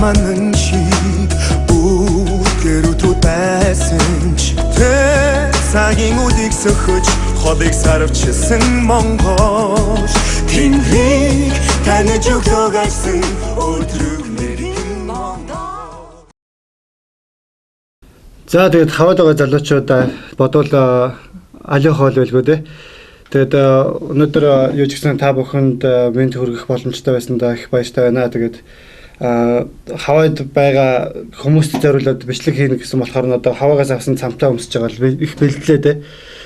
맞는지 웃겨도 байсан ч цагийн үдийг сөхөж холыг сарвчсан Монгол тэнхийг таньж өглөө гайсан өдрөг нэрийн Монгол. За тэгээд хаваад байгаа залуучуудаа бодвол алио хоол байлгүй дээ. Тэгээд өнөөдөр юу ч гэсэн та бүхэнд мэд хүргэх боломжтой байсандаа их баяртай байна. Тэгээд хаваад байгаа хүмүүст зориулаад бичлэг хийнэ гэсэн болохоор одоо хаваагаас авсан цамтаа өмсөж байгаа л их бэлтлээ дээ.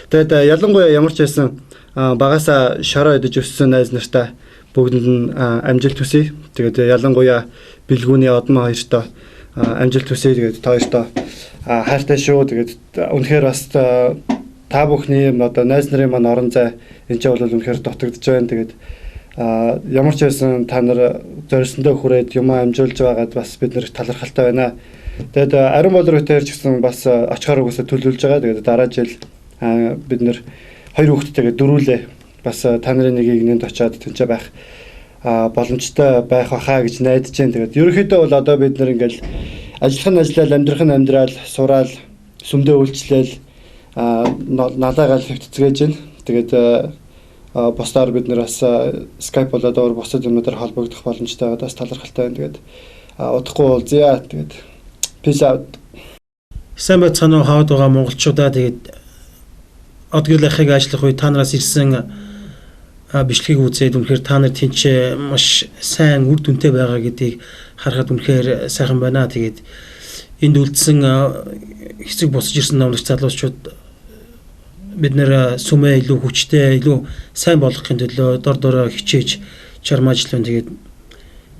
Тэгээд ялангуяа ямар ч байсан багасаа шороо идэж өссөн найз нартай бүгдэнд нь амжилт хүсье. Тэгээд ялангуяа бэлгүүний одмоо хоёртоо амжилт хүсье. Тэгээд та хоёртоо хайртай шүү. Тэгээд үнэхээр бас та бүхний одоо найз нарын маань орон зай энэ ч бол үнэхээр дутагдж байна. Тэгээд ямар ч байсан та нар зорьсондоо хүрээд юм амжуулж байгаад бас бид нэр талархалтай байна. Тэгээд ариун болор үтээр ч гэсэн бас очихоор үгүйсээ төлөвлөж байгаа. Тэгээд дараа жил бид нэр хоёр хүүхэдтэйгээ дөрүүлээ бас та нарын нэгийг нэнд очиад тэнцээ байх боломжтой байх байхаа гэж найдаж байна. Тэгээд ерөнхийдөө бол одоо бид нэр ингээл ажиллах нь ажиллаад амьдрах нь амьдрал сураал сүмдээ үйлчлээл налаагаал хэвтцгээж байна. Тэгээд бусдаар бид нэр бас Skype болоод өөр бусад юмнуудаар холбогдох боломжтой байгаа бас талархалтай байна. Тэгээд удахгүй уулзъя. Тэгээд peace out. Сайн байцгаана уу хаваад байгаа монголчуудаа. Тэгээд одгирлахыг ажиллах үе та нараас ирсэн бичлэгийг үзээд үнэхээр та нар тэнцээ маш сайн үр дүнтэй байгаа гэдгийг харахад үнэхээр сайхан байна. Тэгээд энд үлдсэн хэсэг босож ирсэн номлогч залуучууд бид нэр сүмээ илүү хүчтэй, илүү сайн болгохын төлөө дор дороо хичээж чармааж лэн. Тэгээд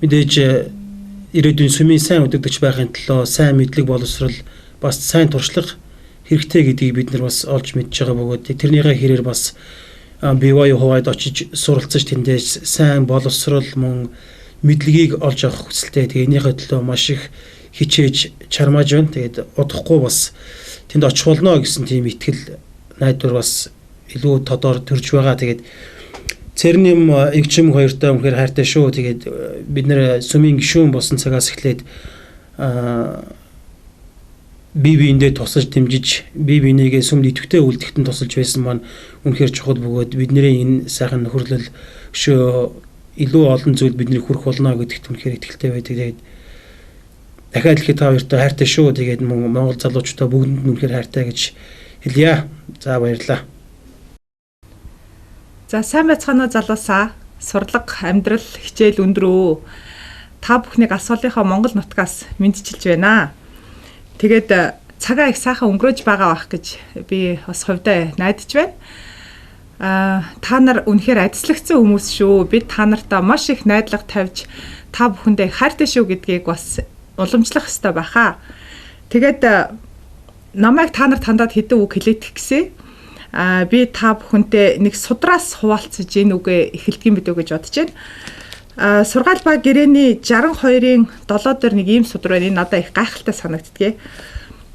мэдээж ирээдүйн сүмийн сайн өдөгдөж байхын төлөө сайн мэдлэг боловсрол бас сайн туршлага хэрэгтэй гэдгийг бид нар бас олж мэдж байгаа бөгөөд тэрнийхээ хэрээр бас бие хуваад очиж суралцаж тэндээс сайн боловсрол мөн мэдлэгийг олж авах хүсэлтэй. Тэгээд энийхээ төлөө маш их хичээж чармааж байна. Тэгээд удахгүй бас тэнд очих болно гэсэн тийм итгэл найдвар бас илүү тодор төрж байгаа. Тэгээд Цэрнэм Игчим хоёртой үнэхээр хайртай шүү. Тэгээд бид нэр сүмийн гишүүн болсон цагаас эхлээд бие биендээ тусаж дэмжиж бие бинийгээ сүмд идэвхтэй үлдэхтэн тусалж байсан маань үнэхээр чухал бөгөөд бидний энэ сайхан нөхөрлөл шүү илүү олон зүйл бидний хүрэх болно гэдэгт үнэхээр итгэлтэй байдаг. Тэгээд дахиад хэлэхэд та хоёртой хайртай шүү. Тэгээд Монгол залуучуудаа бүгдэнд нь үнэхээр хайртай гэж хэлье. За баярлалаа. За сайн байцгаана уу залуусаа. Сурлага, амьдрал, хичээл өндрөө. Та бүхнийг асуулынхаа Монгол нутгаас мэдчилж байна. Тэгээд цагаа их сайхан өнгөрөөж байгаа байх гэж би бас хувьдаа найдаж байна. Та нар үнэхээр адислагдсан хүмүүс шүү. Бид та нартаа маш их найдлага тавьж та бүхэндээ хайртай шүү гэдгийг бас уламжлах ёстой байхаа. Тэгээд намайг та нарт хандаад хэдэн үг хэлээдэх гэсэн. Би та бүхэнтэй нэг судраас хуваалцаж энэ үгээ эхэлдэг юм бидөө гэж бодож байна. Сургаал ба гэрээний 62-ын 7 дээр нэг ийм судар байна. Энэ надад их гайхалтай санагддгийг.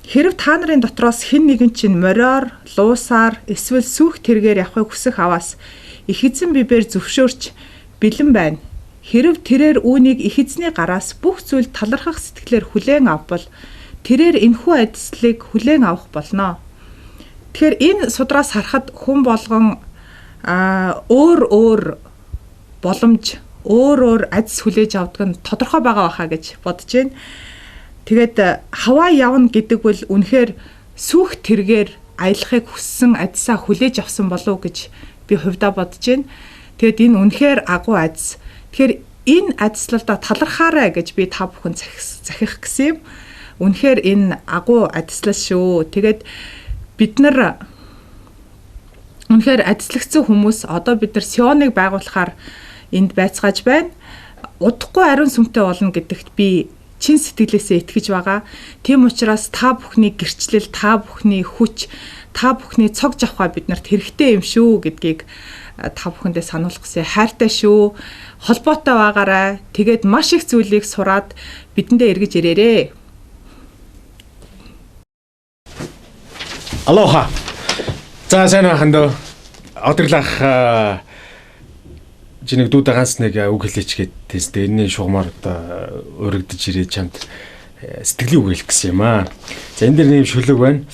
Хэрв та нарын дотроос хэн нэгэн чинь мориор, луусаар эсвэл сүх тэргээр явахыг хүсэх аваас их эзэн бибээр зөвшөөрч бэлэн байна. Хэрв тэрээр үүнийг их эзний гараас бүх зүйл талархах сэтгэлээр хүлээн авбал тэрээр энэхүү адислыг хүлээн авах болно. Тэгэхээр энэ судраас харахад хүн болгон өөр боломж, өөр адис хүлээж авдаг нь тодорхой байгаа байхаа гэж бодож байна. Тэгээд хаваа явна гэдэг бол үнэхээр сүх тэргээр аялахыг хүссэн адисаа хүлээж авсан болов гэж би хувьдаа бодож байна. Тэгээд энэ үнэхээр агуу адис. Тэгэхээр энэ адислалдаа талархаарай гэж би та бүхэн захих гэсэн юм. Үнэхээр энэ агуу адислал шүү. Тэгээд бид нар үнэхээр адислагдсан хүмүүс одоо бид нар Сионыг байгуулахаар энд байцгааж байна. Удахгүй ариун сүмтэй болно гэдэгт би чин сэтгэлээсээ итгэж байгаа. Тийм учраас та бүхний гэрчлэл, та бүхний хүч, та бүхний цог завхаа биднэрт хэрэгтэй юм шүү гэдгийг та бүхэндээ сануулах гэсэн. Хайртай шүү. Холбоотой байгаарай. Тэгээд маш их зүйлийг сураад бидэндээ эргэж ирээрээ. Алоха. За сайн хандаа. Одорлах чи нэг дуудаа ганц нэг үг хэлээч гээд тест энэний шугамар одоо урагдж ирээд чамд сэтгэлийн үг хэлэх гэсэн юм аа. За энэ дэр нэм шүлэг байна.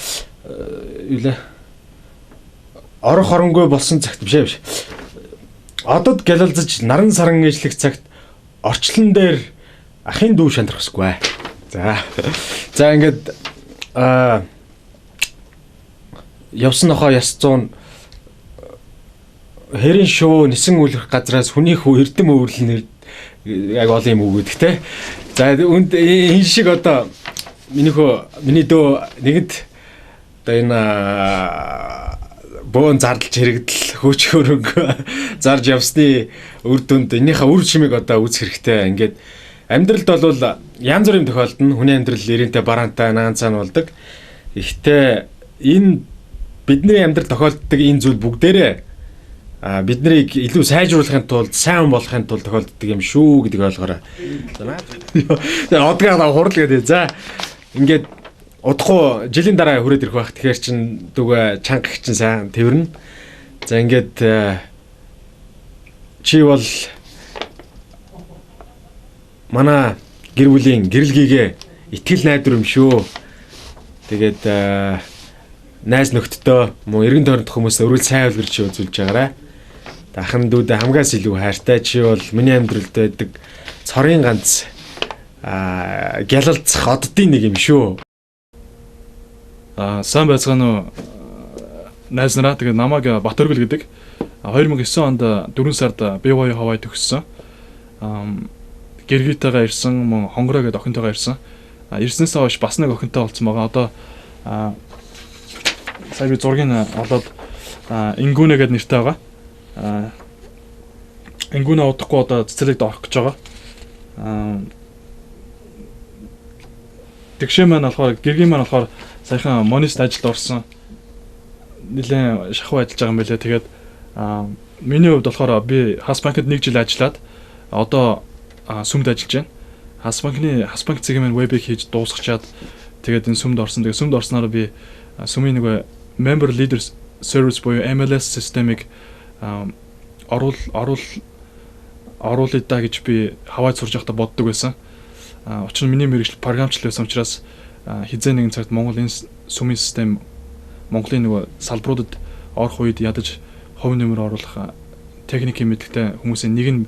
Юу лээ? Орох хоронгүй болсон цагт биш. Одод гялалзаж наран саран ээжлэх цагт орчлон дээр ахын дүү шантрахсгүй. За ингээд явсан нохоо яс 100 хэрэн шуу нисэн үлрэх газраас хүний хүү эрдэм өвөрлөн яг олон юм үг гэдэг те. За энэ шиг одоо миний дөө нэгэд одоо энэ бөөн зардалж хэрэгдэл хөөч хөрөнгө зарж явсны үр дүнд энийхээ үр шимийг одоо үүсэх хэрэгтэй. Ингээд амьдралд бол янз бүрийн тохиолдолд хүний амьдрал ирэнтэй бараантай наанцаан болдог. Ихтэй энэ бидний амьдрал тохиолддог энэ зүйл бүгдээрээ биднийг илүү сайжруулахын тулд, сайн болохын тулд тохиолддог юм шүү гэдгийг ойлгоорой. За одгоо хурал гэдэг. За ингээд удахгүй жилийн дараа хүрээд ирэх байх. Тэгэхээр чин дүүгээ чанга чин сайн тэрнэ. За ингээд чи бол манай гэр бүлийн гэрэлгийгээ итгэл найдвар юм шүү. Тэгээд найз нөхдөдөө мөн эргэн тойрондох хүмүүсээ өрөөл сайн үлгэрч үзүүлж байгаарай. Дахин дүүдээ хамгаас илүү хайртай чи бол миний амьдралд байдаг цорын ганц гялалцах оддын нэг юм шүү. Сайн байцгаана уу найз нараа. Тэгээд намайг Батөргөл гэдэг. 2009 онд 4 сард BYU Хавай төгссөн. Гэргийтайгаа ирсэн, мөн хонгороо гэдэг охинтойгоо ирсэн. Ирснээс хойш бас нэг охинтой болсон байгаа. Одоо сая би зургийг олоод Ингүнэ гэдэг нэртэй байгаа. Ингүнэ удахгүй одоо цэцэрлэгт орох гэж байгаа. Тэгшээ маань болохоор гэргийн маань болохоор саяхан монист ажилд орсон. Нилээн шахуу ажиллаж байгаа юм байлээ. Тэгээд миний хувьд болохоор би Хас банкнд 1 жил ажиллаад одоо сүмд ажиллаж байна. Хас банк цэгийн маань вебийг хийж дуусгачаад тэгээд энэ сүмд орсон. Тэгээд сүмд орсноор би сүмийн нэг member leaders service буюу MLS системийг оруулъя да гэж би Хавайд сурж байхдаа боддог байсан. Учир нь миний мэргэжил програмчлал байсан учраас хизээ нэгэн цагт Монгол энэ сүмийн систем Монголын нэг салбаруудад орох үед ядаж хувь нэмэр оруулах техникийн мэдлэгтэй хүмүүсийн нэг нь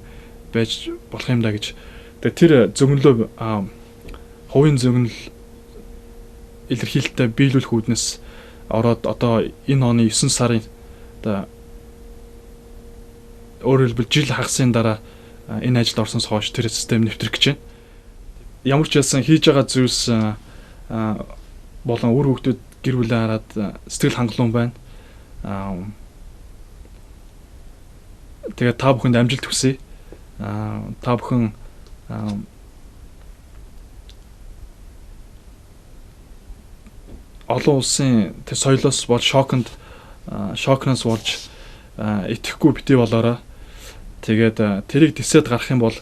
байж болох юм да гэж. Тэгээд тэр зөвнөлөө хувийн зөвнөл илэрхийлэлтэд биелүүлэх үүднээс ороод одоо энэ оны 9 сарын одоо өөрөөр хэлбэл жил хагасын дараа энэ ажилд орсноос хойш тэр систем нэвтрэх гэж байна. Ямар ч байсан хийж байгаа зүйлс болон үр хөвгтүүд гэр бүлээ хараад сэтгэл хангалуун байна. Тэгээд та бүхэнд амжилт хүсье. Та бүхэн олон улсын тэр соёлоос бол шокноос болж итгэхгүй битгий болоорой. Тэгээд тэрийг тисэд гарах юм бол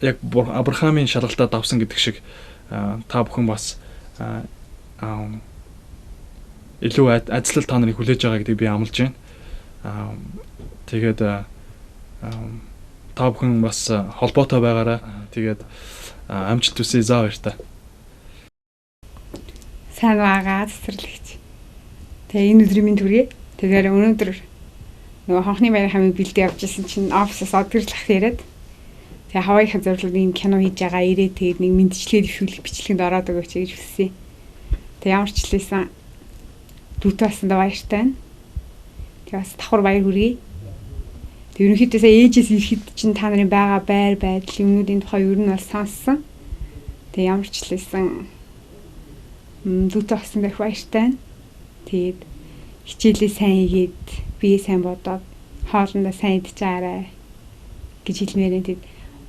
яг Авраамийн шалгалтаа давсан гэдэг шиг та бүхэн бас илүү ажил та нарыг хүлээж байгаа гэдгийг би амлаж байна. Тэгээд та бүхэн бас холбоотой байгаарай. Тэгээд амжилт хүсье заа баяртай. Сайн байгаа цэцэрлэгч. Тэгээ энэ өдрийн минь төрье. Тэгэхээр өнөөдөр нөгөө хонхны баяр хамыг бэлдээ явж исэн чинь офисоос одгирлах яриад тэгээ Хавайгийн зорилгод ийм кино хийж байгаа ирээд тэгээд нэг мэдчлэгээр дэвшүүлэх бичлэгэнд ороод өгөөч гэж хүссэн. Тэгээ ямар ч хэлсэн дүүтэй басна баяртай байна. Тэгээ бас давхар баяр хүргэе. Тэгээ ерөнхийдөө ээжээс ирэхэд чинь та нарын байгаа байр байдал юмнуудын тухай ер нь бол сонссон. Тэгээ ямар ч хэлсэн дүүтэй басна байх баяртай байна. Тэгээд хичээлээ сайн хийгээд бие сайн бодоод хоолндоо сайн идчихээрэй гэж хэлмээр энэ. Тэгээд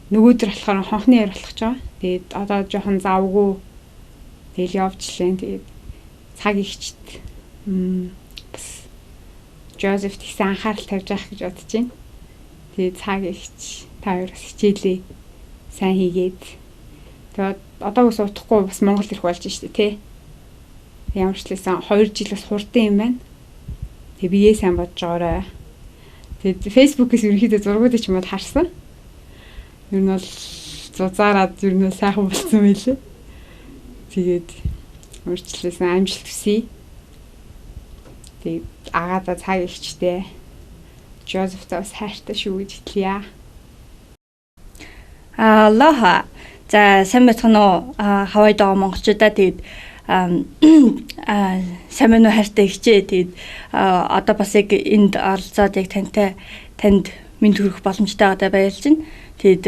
нөгөөдөр болохоор хонхны яр болох ч байгаа. Тэгээд одоо жоохон завгүй тэгэл явжлаа. Тэгээд цаг ихчт бас Жозеф тэгсэн анхаарал тавьж явах гэж бодож байна. Тэгээд цаг ихч та хоёроос хичээлээ сайн хийгээд тэгээд одоо ус утахгүй бас Монгол ирэх болж штэ тий. Ямар ч лээсэн 2 жил бас хурдан юм байна. Тэгээ бие сайн бодож байгаарай. Тэгээд Facebook-ээс ерөнхийдөө зургуудыг ч юм уу харсан. Ер нь бол зузаараад ер нь сайхан болсон байлээ. Тэгээд урьдчилсан амжилт хүсье. Тэгээд агаадаа цаг ихчтэй. Жозефтаа бас хайртай шүү гэж хэлье. Аллаха. За сайн байцгаана уу? Хавайд байгаа монголчуудаа тэгээд сайн байна уу хайртай ихчээ. Тэгээд одоо бас яг энд оролцоод яг танд мэд хүрэх боломжтой байгаадаа баярлж байна. Тэгээд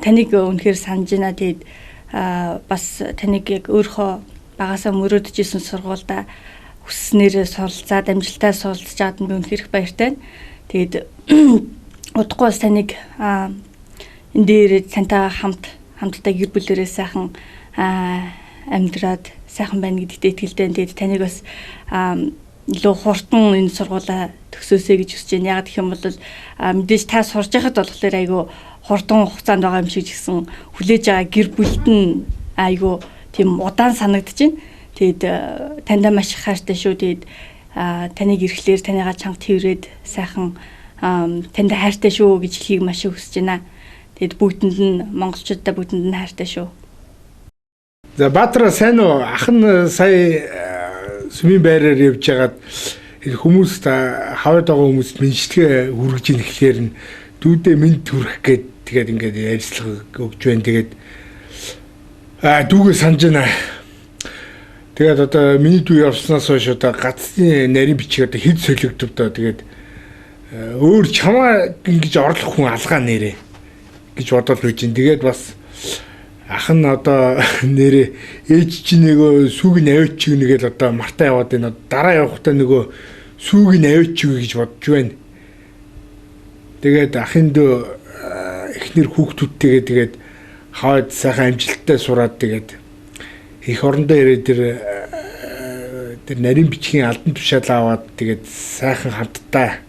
таныг үнэхээр санаж байна. Тэгээд бас таныг яг өөрөө багасаа мөрөөдөж исэн сургуультай хүсснээр суралцаад амжилтаа суралцж байгаад би үнэхээр их баяртай байна. Тэгээд удахгүй бас таныг энэ дээр тантай хамтдаа гэр бүлээрээ сайхан амьдраад сайхан байна гэдэгт итгэлтэй. Тэгээд таныг бас илүү хурдан энэ сургуулаа төгсөөсэй гэж хүсэж байна. Яг гэх юм бол мэдээж та сурж байхад болохоор айгүй хурдан хугацаанд байгаа юм шиг гэсэн хүлээж байгаа гэр бүлд нь айгүй тийм удаан санагдаж байна. Тэгээд таньда маш их хайртай шүү. Тэгээд таныг ирэхлээр таныгаа чанга тэрвэрэд сайхан таньда хайртай шүү гэж хэлхийг маш их хүсэж байна. Тэгэд бүгдэнд нь монголчуудаа бүгдэнд нь хайртай шүү. За Баатар сайн уу? Ах нь сая сүмийн байраар явж байгаад хүмүүс та хаваад байгаа хүмүүст мэдлэгээ хүргэж ийн гэхлээр нь дүүдээ мэд хүрэх гээд тэгээд ингээд ярилцлага өгч байна. Тэгээд дүүгээ санаж байна. Тэгээд одоо миний дүү явснаас хойш одоо гацны нарийн бичиг одоо хэд солигдов доо. Тэгээд өөр чамаа ингэж орлох хүн алгаа нэрээ гэж бодоод байж гин. Тэгээд бас ах нь одоо нэрээ ээж чинь нөгөө сүүгийн аваач чиг нэгээл одоо мартаа яваад байна. Дараа явахдаа нөгөө сүүгийн аваач чиг гэж бодож байна. Тэгээд ахын дөө эхнэр хүүхдүүдтэйгээ тэгээд хаваад сайхан амжилттай сураад тэгээд их орондоо ирээд тэр нарийн бичгийн алдан тушаал аваад тэгээд сайхан хамтдаа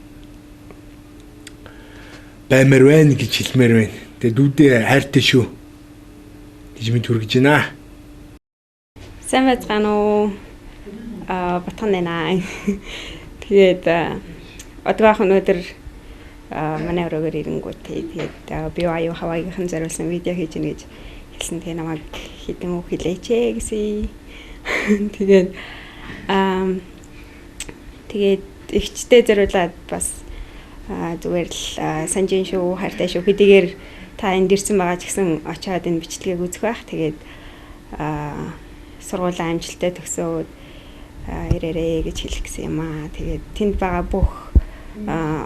баймар байна гэж хэлмээр байна. Тэгээд дүүдээ хайртай шүү гэж мэд хүргэж байна. Сайн байцгаана уу? Батхан байна. Тэгээд одоогийнх өнөөдөр манай өрөөгөр ирэнгүүт тэгээд би аюу хаваагийнхан зориулсан видео хийж ийн гэж хэлсэн. Тэгээ намайг хэдэн үг хэлээч гэсэн. Тэгээд ихчтэй зориулаад бас зүгээр л санжин шүү, хайртай шүү хэдийгээр та энд ирсэн байгаа ч гэсэн очиад энэ бичлэгийг үзэх байх. Тэгээд сургуулийн амжилттай төгсөөд ирээрээ гэж хэлэх гэсэн юм аа. Тэгээд тэнд байгаа бүх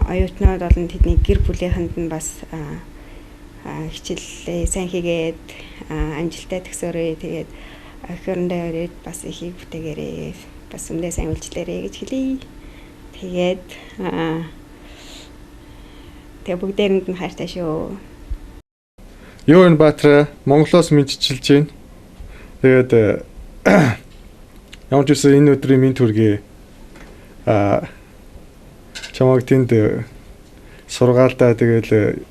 оюутнууд болон тэдний гэр бүлийнхэнд нь бас хичээлээ сайн хийгээд амжилттай төгсөөрэй. Тэгээд охирондоо ирээд бас ихийг бүтээгээрэй. Бас үндэ сайн үйлчлээрэй гэж хэлье. Тэгээд бүгдээрэнд нь хайртай шүү. Юу энэ Баатар Монголоос мэдчилж байна. Тэгээд ямар ч үсэн энэ өдрийн минь төргий чамаг тэнд сургаалтаа тэгэл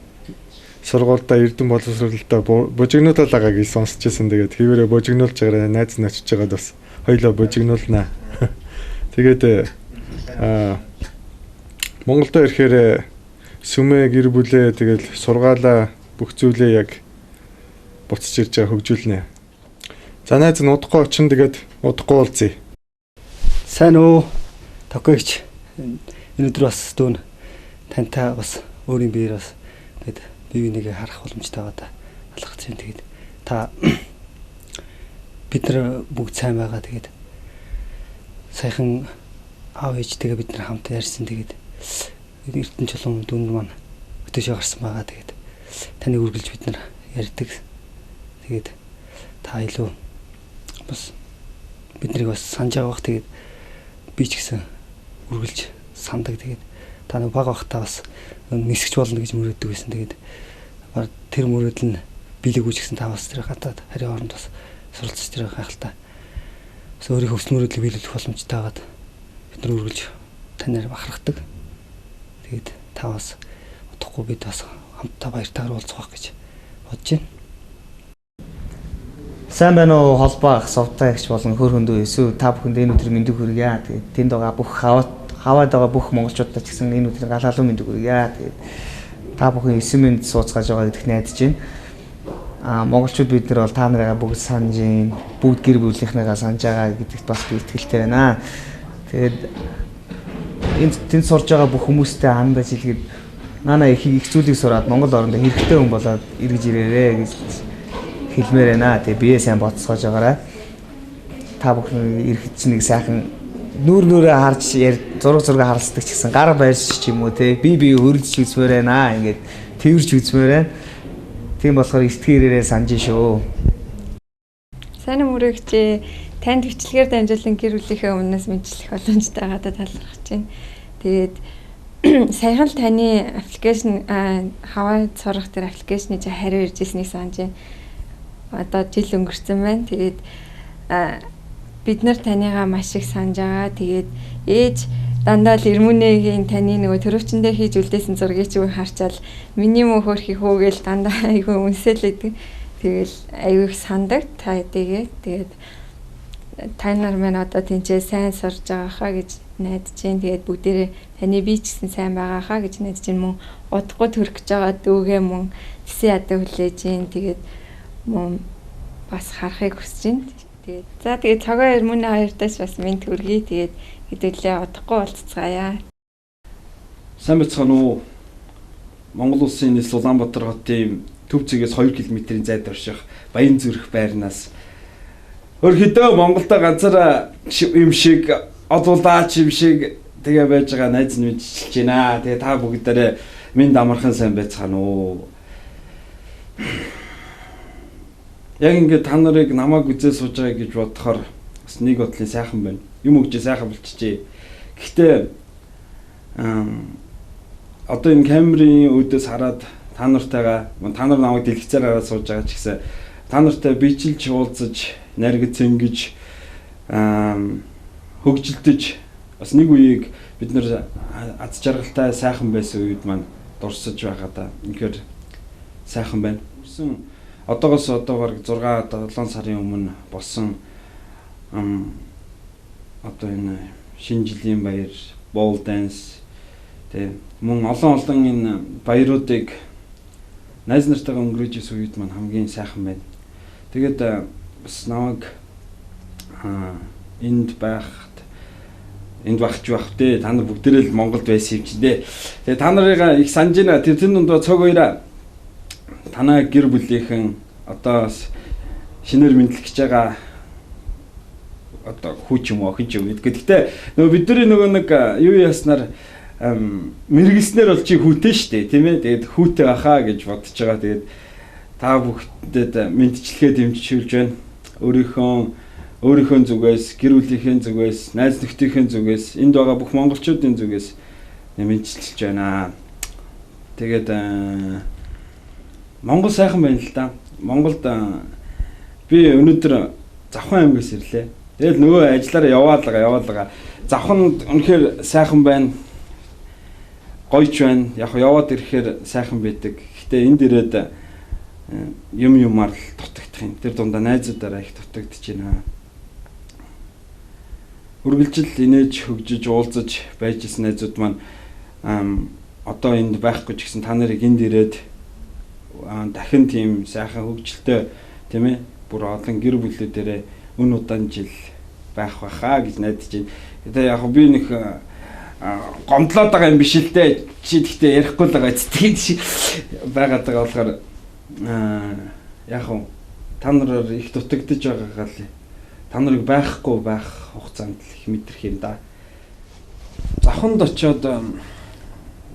сургуультай Эрдэнэ боловсролтой бужигнуулаад байгаа гэж сонсч байсан. Тэгээд хэвээрээ бужигнуулж байгаа найз нь очиж байгаад бас хоёлоо бужигнуулнаа. Тэгээд Монголдо ирэхээр сүмээ гэр бүлээ тэгэл сургаалаа бүх зүйлээ яг буцаж ирж байгаа хөгжүүлнэ. За найз нь удахгүй очин тэгээд удахгүй уулзъя. Сайн уу? Токогч энэ өдөр бас дүүн тантай бас өөрийн биеэр бас гээд бие бинийгээ харах боломжтой байгаа да. Алхах чинь тэгээд та бид нар бүгд сайн байгаа. Тэгээд саяхан аав ээжтэйгээ бид нар хамт ярьсан. Тэгээд Эрдэнэ чулуун дүүн маань өтөшөө гарсан байгаа. Тэгээд таныг үргэлж бид нар ярьдаг. Тэгээд та илүү бас биднийг бас санаж байгаа. Тэгээд би ч гэсэн үргэлж сандаг. Тэгээд та нэг бага бахтаа бас нисгэж болно гэж мөрөөддөг байсан. Тэгээд тэр мөрөөдөл нь биелэггүй ч гэсэн та бас тэр гадаад харийн оронд бас суралцж тэр гайхалтай. Бас өөрийнхөө өс мөрөөдлийг биелүүлэх боломжтой байгаад бид нар үргэлж танаар бахархдаг. Тэгээд та бас удахгүй бид бас хамтдаа баяртайгаар уулзах байх гэж бодож байна. Сайн байна уу холбоо ах сувтаагч болон хөр хөндөө эсвэл та бүхэнд энэ өдрийн мэндийг хүргье. Тэгээд тэнд байгаа бүх хаваад байгаа бүх монголчуудад ч гэсэн энэ өдрийн галалуу мэнд өгье. Тэгээд та бүхэн 9 минут сууцгааж байгаа гэдэгт найдаж байна. Монголчууд бид нар бол та нарыгаа бүгд санаж байна. Бүгд гэр бүлийнхнийгаа санаж байгаа гэдэгт бас би итгэлтэй байна. Тэгээд тэнд сурж байгаа бүх хүмүүстэй хандаж хэлгээд наана их зүйлийг сураад Монгол орондоо хэрэгтэй хүн болоод эргэж ирээрээ гэж хэлмээр байна. Тэгээ бие сайн бодсоож байгаарай. Та бүхэн ирэхэд ч нэг сайхан нүүрээ харж зураг харалцдаг ч гэсэн гар байрч ч юм уу те би хөрөлж үзмээр байна. Ингээд тэрж үзмээр байна. Тийм болохоор итгээрээрээ санаж шүү. Сайн мөрөгч танд бичлэгээр дамжуулан гэр бүлийнхээ өмнөөс мэдчлэх боломжтой байгаадаа талархаж байна. Тэгээд саяхан л таны аппликейшн хаваа сурах тэр аппликейшны хариу ирж ирснийг санаж байна. Одоо жил өнгөрсөн байна. Тэгээд бид нар танийгаа маш их санаж байгаа. Тэгээд ээж дандаа л Ирмүнэгийн таны нөгөө төрөвчөндөө хийж үлдээсэн зургийг чи харчаал миний мөн хөөрхий хөөгээл дандаа айгүй үнсэлээд тэгэл айгүй их сандаг та тэгээд та нар мань одоо тэнцээ сайн сурж байгаа хаа гэж найдаж байна. Тэгээд бүгдээрээ таны бие ч гэсэн сайн байгаа хаа гэж найдаж байна. Мөн удахгүй төрөх гэж байгаа дүүгээ мөн тэсээ ядаа хүлээж байна. Тэгээд мөн бас харахыг хүсэж байна. Тэгээд цагаа Ирмүнэ хоёртаас бас минь төргий. Тэгээд хэдүүлээ удахгүй уулзцгаая. Сайн бацхан уу. Монгол улсын нийс Улаанбаатар хотын төв зэгээс 2 км-ийн зайд орших Баян зүрх байрнаас өрхөдөө Монголда ганцаараа юм шиг одуулаач юм шиг тэгээ байж байгаа найз нь мэдчилж байна. Тэгээ та бүгдээрээ минь амархан сайн байцгаана уу. Яг ингээд та нарыг намайг үзээ сууж байгаа гэж бодохоор бас нэг бодлын сайхан байна. Юм өгч сайхан болчихжээ. Гэхдээ одоо энэ камерын үүдээс хараад та нартайгаа та нар намайг дэлгэцээр хараад сууж байгаа ч гэсэн та нартай бичлж уулзаж наргиц ингэж хөгжилдөж бас нэг үеийг бид нэр аз жаргалтай сайхан байсан үед маань дурсаж байгаадаа үнэхээр сайхан байна. Одоогоос одоо бараг 6-7 сарын өмнө болсон одоо энэ шинэ жилийн баяр, ball dance тэг мөн олон энэ баяруудыг найз нартайгаа өнгөрөөж исэн үед маань хамгийн сайхан байна. Тэгээд бас намайг энд байх те та нар бүгдээрээ л Монголд байсан юм чинь дээ. Тэгээ та нарыг их санаж байна. Тэр дундаа цог хоёраа танай гэр бүлийнхэн одоо шинээр мэдлэх гэж байгаа одоо хүүч юм уу охин ч юм уу. Гэхдээ нөгөө бидний нөгөө нэг юу яснаар мэргэлснээр бол чи хүүтэй штэ тийм ээ. Тэгээд хүүтэй ахаа гэж бодож байгаа. Тэгээд та бүхэнд мэдчилгээ дэмжиж байна. Өөрийнхөө зүгээс, гэр бүлийнхээ зүгээс, найз нөхдийнхээ зүгээс, энд байгаа бүх монголчуудын зүгээс мэдчилж байна. Тэгээд Монгол сайхан байна л да. Монголд би өнөөдөр Завхан аймгаас ирлээ. Тэгэл нөгөө ажиллаараа яваалгаа. Завханд үнэхээр сайхан байна. Гойч байна. Яг яваад ирэхээр сайхан байдаг. Гэхдээ энд ирээд юмар л дутагдах юм. Тэр дундаа найзуудаараа их дутагдж байна. Үргэлжил инээж хөгжиж уулзаж байжсэн найзууд маань одоо энд байхгүй ч гэсэн та нарыг энд ирээд дахин тийм сайхан хөгжилтэй тийм ээ бүр олон гэр бүлүүдээрээ өн удаан жил байх байхаа гэж найдаж байна. Тэгээ яг би нэг гомдлоод байгаа юм биш л дээ. Чи гэхдээ ярихгүй л байгаа тийм шиг байгаад байгаа болохоор яг та нараар их дутагдж байгаагаа л та нарыг байхгүй байх хугацаанд их мэдрэх юм да. Завханд очиод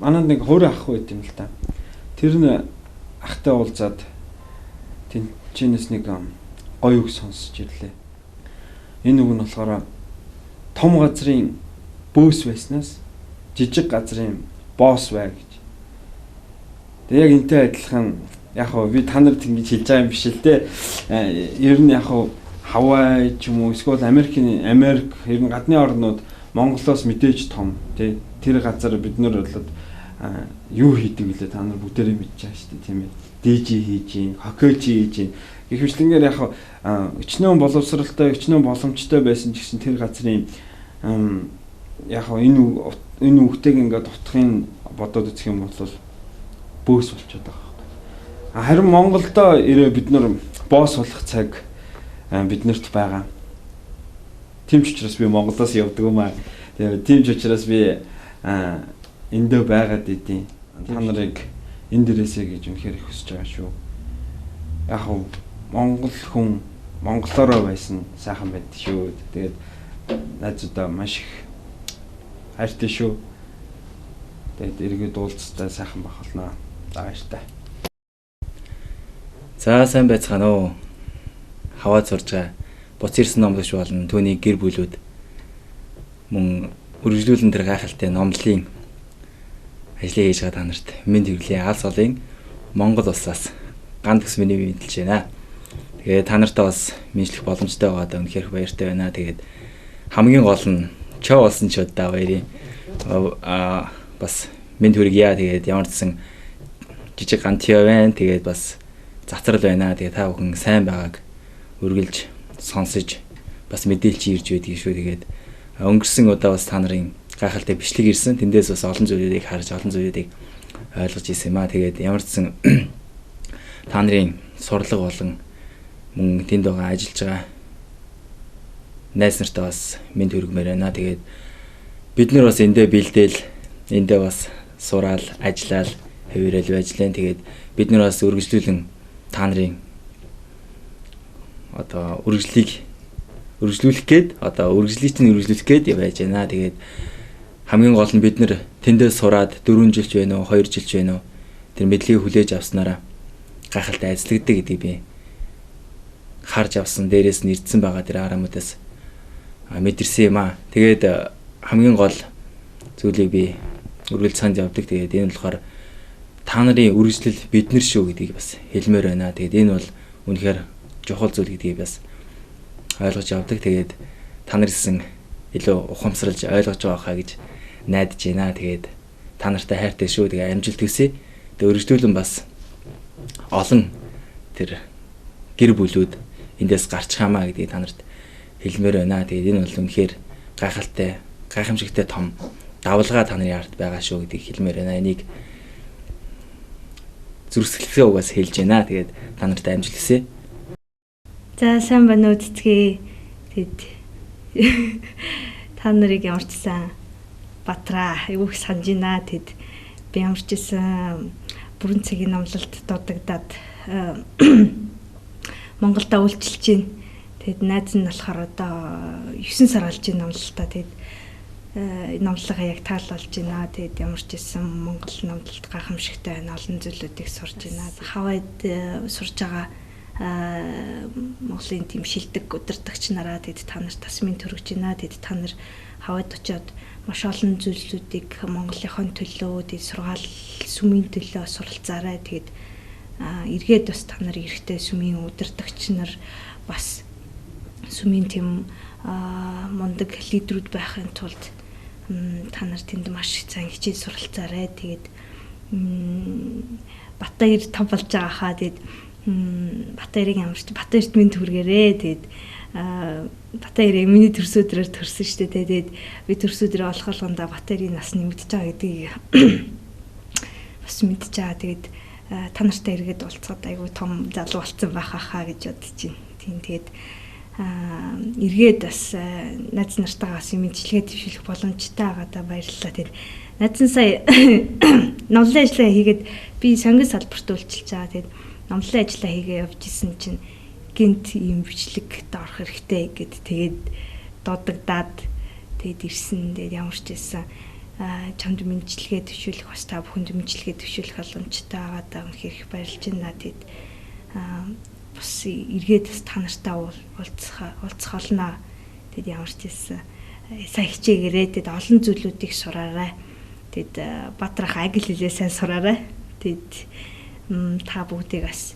манад нэг хөрөө ах байт юм л та. Тэр нь ахтай уулзаад тэнчнээс нэг гоё үг сонсож ирлээ. Энэ үг нь болохоор том газрын бөөс байснаас жижиг газрын босс бай гэж. Тэг яг энтэй адилхан яг би та нарт ингэж хэлж байгаа юм биш л дээ. Ер нь яг Хавай ч юм уу эсвэл Америк ер нь гадны орнууд Монголоос мэдээж том тий тэр газар бид нар болоод юу хийдэг вүлээ та нар бүгдээрээ мэдж байгаа шүү дээ тийм ээ. DJ хийж гин, хоккейч хийж гин. Гэвчлэнгээр яг өчнөө боловсралтай, өчнөө боломжтой байсан ч гэсэн тэр газрын яг энэ үгтэйг ингээд утгахын бодоод үзэх юм бол бөөс болчиход байгаа. Харин Монголдо ирээ бид нар босс болох цаг биднэрт байгаа. Тийм ч учраас би Монголоос явдаг юм аа. Тийм ч учраас би эндөө байгаад идэв. Та нарыг энэ дээрээсээ гэж үнэхээр их хүсэж байгаа шүү. Яг нь Монгол хүн монголоороо байсан сайхан байд шүү. Тэгээд найзуудаа маш их хайртай шүү. Тэгээд эргээд уулзтай сайхан байх болно. За баяртай. За сайн байцгаана уу. Хаваад сурж байгаа буц ирсэн номлогч болон түүний гэр бүлүүд мөн үргэлжлүүлэн тэр гайхалтай номлолын ажлыг хийж байгаа та нарт мэнд хүргэе. Алс олын Монгол улсаас ганд ус миний мэдэлж байна. Тэгээд та нартай бас мэдлэх боломжтой байгаад үнэхээр баяртай байна. Тэгээд хамгийн гол нь чөө болсон ч удаа баярын бас мэнд хүргэе. Тэгээд ямар ч сан жижиг гантио байна. Тэгээд бас завтрал байна. Тэгээд та бүхэн сайн байгааг үргэлж сонсож бас мэдээлж ирж байдгийг шүү. Тэгээд өнгөрсөн удаа бас та нарын гайхалтай бичлэг ирсэн. Тэндээс бас олон зүйлүүдийг харж олон зүйлүүдийг ойлгож ирсэн юм аа. Тэгээд ямар ч сан та нарын сурлага болон мөн тэнд байгаа ажиллаж байгаа найз нартай бас мэд хүргэмээр байна. Тэгээд бид нар бас эндээ бэлдээл эндээ бас сураал, ажиллаал, хэвээрэл байжлаа. Тэгээд бид нар бас үргэлжлүүлэн та нарын одоо үргэлжлүүлэх гээд үргэлжлүүлэх гээд байж байна. Тэгээд хамгийн гол нь бид нар тэндээ сураад 4 жил ч байна уу, 2 жил ч байна уу тэр мэдлэгийг хүлээж авснараа гайхалтай ажиллагддаг гэдгийг би харж авсан. Дээрээс нь ирдсэн байгаа тэр харамуудаас мэдэрсэн юм аа. Тэгээд хамгийн гол зүйлийг би үргэлж санд явдаг. Тэгээд энэ болохоор та нарын үргэлжлэл бид нар шүү гэдгийг бас хэлмээр байна. Тэгээд энэ бол үнэхээр чухал зүйл гэдгийг бас ойлгож явдаг. Тэгээд та нарсан илүү ухамсарлаж ойлгож байгаа хаа гэж найдаж байна. Тэгээд та нартай хайртай шүү. Тэгээд амжилт хүсье. Тэгээд үргэлжлүүлэн бас олон тэр гэр бүлүүд эндээс гарч хамаа гэдгийг та нарт хэлмээр байна. Тэгээд энэ бол үнэхээр гайхамшигтай том давлгаа та нарын ард байгаа шүү гэдгийг хэлмээр байна. Энийг зүрхсэлхээ угаас хэлж байна. Тэгээд та нарт амжилт хүсье. За сайн байна уу цэцгээ. Тэгэд та нарыг ямар ч сан батраа юу их санаж байна. Тэгэд би ямар ч сан бүрэн цагийн номлолд дуудагдаад Монголда үйлчилж байна. Тэгэд найз нь болохоор одоо 9 сар болж байна номлолтоо. Тэгэд номлогоо яг таалуулж байна. Тэгэд ямар ч сан Монгол номлолт гайхамшигтай байна. Олон зүйлүүдийг сурж байна. Хаваад сурж байгаа Монголын тийм шилдэг удирдагч нараа тэгэд та нарт тасмын төрөж байна. Тэгэд та нар хаваад очиод маш олон зүйлсүүдийг Монголынхон төлөө тэгэд сургаал сүмийн төлөө суралцаарай. Тэгэд эргээд бас та нар эрэхтэй сүмийн удирдагч нар бас сүмийн тийм мундаг лидерүүд байхын тулд та нар тэнд маш сайн хичээл суралцаарай. Тэгэд Батбаяр том болж байгаа хаа. Тэгэд Батбаярыг ямарч Батбаярт минь түргээрээ. Тэгэд Батбаярыг миний төрсөдрөөр төрсөн шүү дээ. Тэгээд би төрсөдрөө олох болгонда Батбаярын нас нэмэгдэж байгаа гэдгийг бас мэдж байгаа. Тэгээд та нартай эргээд уулзаад айгүй том залуу болсон байх хаа гэж бодож байна. Тийм тэгээд эргээд бас найз нартайгаа бас мэдчилгээ твшүүлэх боломжтой байгаадаа баярлалаа. Тэгээд найз нь сая номлын ажиллагаа хийгээд би сонгон салбарт үйлчилж байгаа. Тэгээд номлын ажиллаа хийгээ явж исэн чинь гинт ийм бичлэг доорох хэрэгтэй гэд тэгээд дуудагдаад тэгээд ирсэн. Тэгээд ямар ч байсан чамд мэдчилгээ төвшүүлэх бас та бүхэнд мэдчилгээ төвшүүлэх боломжтой байгаадаа үнэхээр их баярлж байна. Тэгээд бас эргээд та нартай уулзах олно. Тэгээд ямар ч байсан сайн хичээгээрээ тэгээд олон зүйлүүдийг сураарай. Тэгээд Бадрах англи хэлээ сайн сураарай. Тэгээд та бүгдийг бас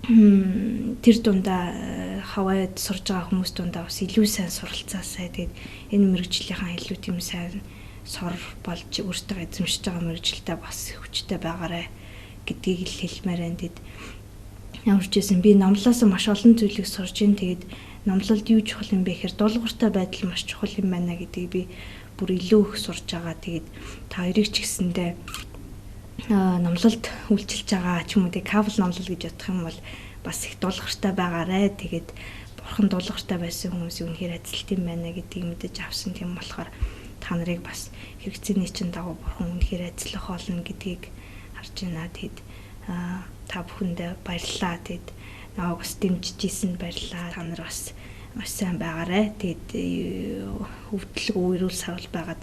тэр дундаа хаваад сурж байгаа хүмүүс дундаа бас илүү сайн суралцаасай. Тэгээд энэ мэрэгжлийнхаа илүү тийм сайн сор болж өөртөө эзэмшиж байгаа мэрэгжилтэй бас хүчтэй байгаарай гэдгийг л хэлмээр байна. Тэгэд ямар ч байсан би номлоос маш олон зүйлийг сурж ин. Тэгээд номлолд юу чухал юм бэ гэхээр дуулууртай байдал маш чухал юм байна гэдгийг би бүр илүү их сурж байгаа. Тэгээд та хоёрыг ч гэсэндээ номлолд үйлчилж байгаа ч юм уу тэг кабл номлол гэж бодох юм бол бас их дуулууртай байгаарэ. Тэгээд бурхан дуулууртай байсан хүмүүсийн үнэхээр эзэлт юм байна гэдгийг мэдэж авсан. Тийм болохоор та нарыг бас хэрэгцээний чинь дагуу бурхан үнэхээр эзлэх болно гэдгийг харж байна. Тэгэд та бүхэндээ баярлалаа. Тэгэд намайг бас дэмжижсэн баярлалаа. Та нар бас маш сайн байгаарэ. Тэгэд хөвдлөг үерүүл сарвал байгаад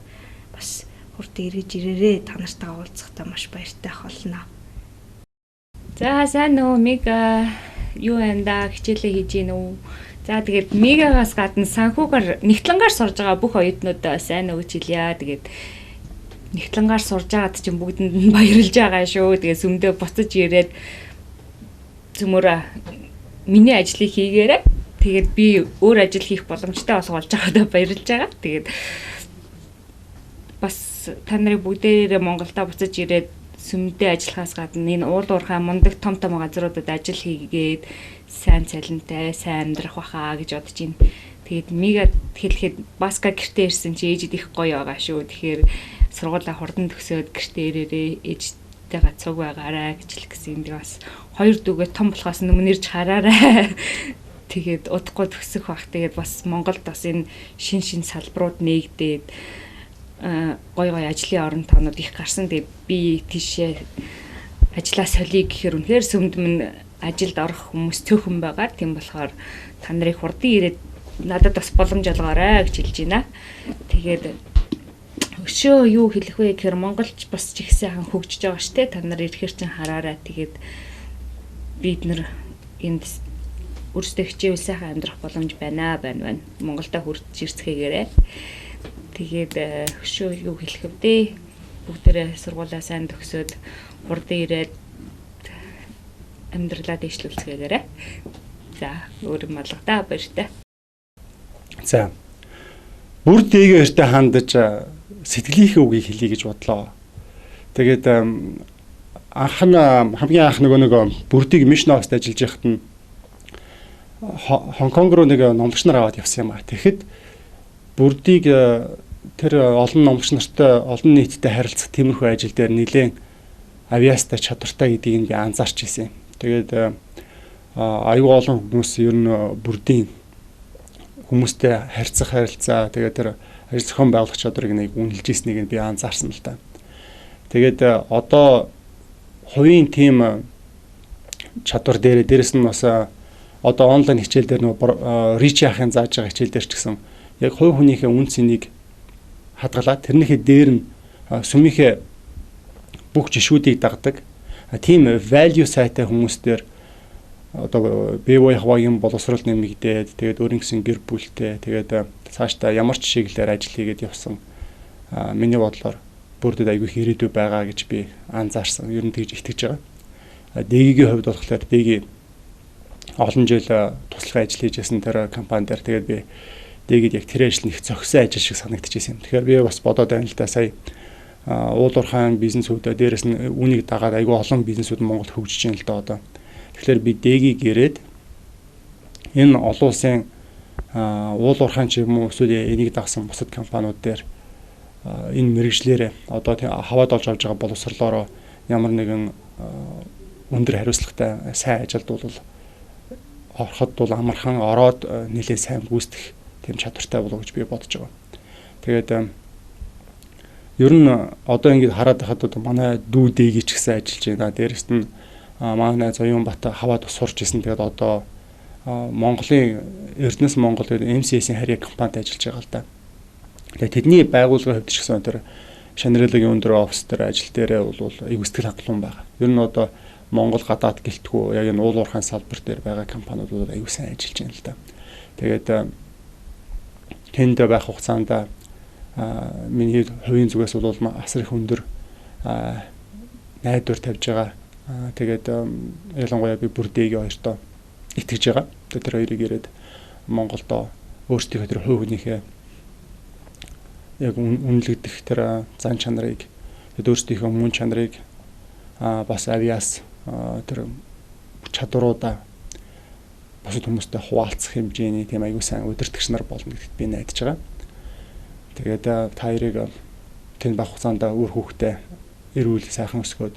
бас хурд эргэж ирээрээ. Та нартай уулзахдаа маш баяртай болно. За сайн нөө миг юу анда хичээлээ хийж гин үү? За тэгээд мигагаас гадна санхүүгээр нэгтлэнгаар сурж байгаа бүх оюутнуудаа сайн өгч хэлье. Тэгээд нэгтлэнгаар сурж байгаад чинь бүгдэнд нь баярлж байгаа шүү. Тэгээд сүмдээ буцаж ирээд зүмөрөө миний ажлыг хийгээрэй. Тэгээд би өөр ажил хийх боломжтой болгож байгаадаа баярлж байгаа. Тэгээд бас та нарыг бүгдээрээ Монголдо буцаж ирээд сүмдээ ажиллахаас гадна энэ уул уурхай мундаг том газруудад ажил хийгээд сайн цалинтай сайн амьдрах байхаа гэж бодож байна. Тэгээд мига хэлэхэд баска гэртээ ирсэн чи ээжид их гоё байгаа шүү. Тэгэхээр сургуулаа хурдан төгсөөд гэртээ ирээрээ ээжтэйгээ цуг байгаарай гэж хэлэх гэсэн. Тэгээд бас хоёр дүүгээ том болохоос өмнө ирж хараарай. Тэгээд удахгүй төгсөх бах. Тэгээд бас Монголд бас энэ шин салбарууд нээгдээд гой ажлын орон тоонууд их гарсан. Тэгээд би тийшээ ажлаа солиё гэхээр үнэхээр сүмд минь ажилд орох хүмүүс цөөхөн байгаа. Тийм болохоор та нарыг хурдан ирээд надад бас боломж олгоорой гэж хэлж байна. Тэгээд өшөө юу хэлэх вэ гэхээр Монголч бас ч их сайхан хөгжиж байгаа штэ. Та нар ирэхээр чинь хараарай. Тэгээд бид нар энд өөрсдөө хичээвэл сайхан амьдрах боломж байна. Монголдо хурж ирцгээгээрэй. Тэгээд өшөө юу хэлэх вэ? Бүгдээрээ сургуулаа сайн төгсөөд хурдан ирээд амьдралаа дэвшлүүлцгээгээрэй. За, өөр юм алгадаа баяртай. За. Бүр дээгөө өртөө хандаж сэтгэлийнхээ үгийг хэлье гэж бодлоо. Тэгээд хамгийн анх нөгөө бүрдийг Мишногост ажиллаж байхад нь Хонконг руу нэг номлогч нар аваад явсан юм а. Тэгэхэд бүрдийг тэр олон номлогч нартай олон нийттэй харилцах тиймэрхүү ажил дээр нэлээд авиастай чадвартай гэдгийг би анзаарч ирсэн. Тэгээд аюул олон хүмүүс ер нь бүрдийн хүмүүстэй харилцаа тэгээд тэр ажил зохион байгуулах чадварыг нэг үнэлж ирснийг би анзаарсан л да. Тэгээд одоо хувийн тим чадвар дээрээс нь бас одоо онлайн хичээл дээр нөгөө рич яахын зааж байгаа хичээл дээр ч гэсэн яг хувь хүнийхээ үн цэнийг хадгалаад тэрнийхээ дээр нь сүмийнхээ бүх жишүүдийг дагдаг. Тийм value сайтай хүмүүстээр одоо бие боёхвагийн боловсрол нэмэгдээд тэгээд өөрийн гэсэн гэр бүлтэй тэгээд цаашдаа ямар ч чиглэлээр ажил хийгээд явсан миний бодлоор бүрдэд айгүй их ирээдүй байгаа гэж би анзаарсан. Ер нь тэгж итгэж байгаа. Дэгийн хувьд болохоор дэгийн олон жил туслахын ажил хийжсэн тэр компани дээр тэгээд би дэгэд яг тэр ажил нэг зохисон ажил шиг санагдчихсэн юм. Тэгэхээр би бас бодоод байна л да сая уул уурхайн бизнесүүдээ дээрэс нь үүнийг дагаад айгүй олон бизнесүүд Монголд хөгжиж байна л да одоо. Тэгэхээр би дэгийг ирээд энэ олон улсын уул уурхайн ч юм уу эсвэл энийг дагсан бусад компаниуд дээр энэ мэрэгжлэрээ одоо хаваад олж авж байгаа боловсрлоороо ямар нэгэн өндөр хариуцлагатай сайн ажилд бол ороход бол амархан ороод нэлээд сайн гүйцэтгэх тийм чадвартай болов гэж би бодож байгаа. Тэгээд ер нь одоо ингэж хараад байхад одоо манай дүү дэгийг ч гэсэн ажиллаж байна. Дээрээс нь манай Зоёнбат хаваад сурч исэн. Тэгээд одоо Монголын Эрдэнэс Монгол MCS-ийн харьяа компанид ажиллаж байгаа л да. Тэгээд тэдний байгууллагын хувьд ч гэсэн тэр Шанрылагийн өндөр офис дээр ажил дээрээ бол айгу сэтгэл хангалуун байгаа. Ер нь одоо Монгол гадаад гэлтгүү яг энэ уул уурхайн салбар дээр байгаа компаниуд бол айгу сайн ажиллаж байна л да. Тэгээд тэнд байх хугацаанд миний хувийн зүгээс бол асар их өндөр найдвар тавьж байгаа. Тэгээд ялангуяа би бүрдээгийн хоёртоо итгэж байгаа. Тэр хоёрыг ирээд Монголдо өөрсдийнхөө тэр хувь хүнийхээ яг үнэлэгдэх тэр зан чанарыг тэгээд өөрсдийнхөө мөн чанарыг бас авиас тэр чадваруудаа бусад хүмүүстэй хуваалцах хэмжээний тийм аюул сайн удирдагч нар болно гэдэгт би найдаж байгаа. Тэгээд та хоёрыг тэнд баг хугацаанд үр хүүхдээ эрүүл сайхан өсгөөд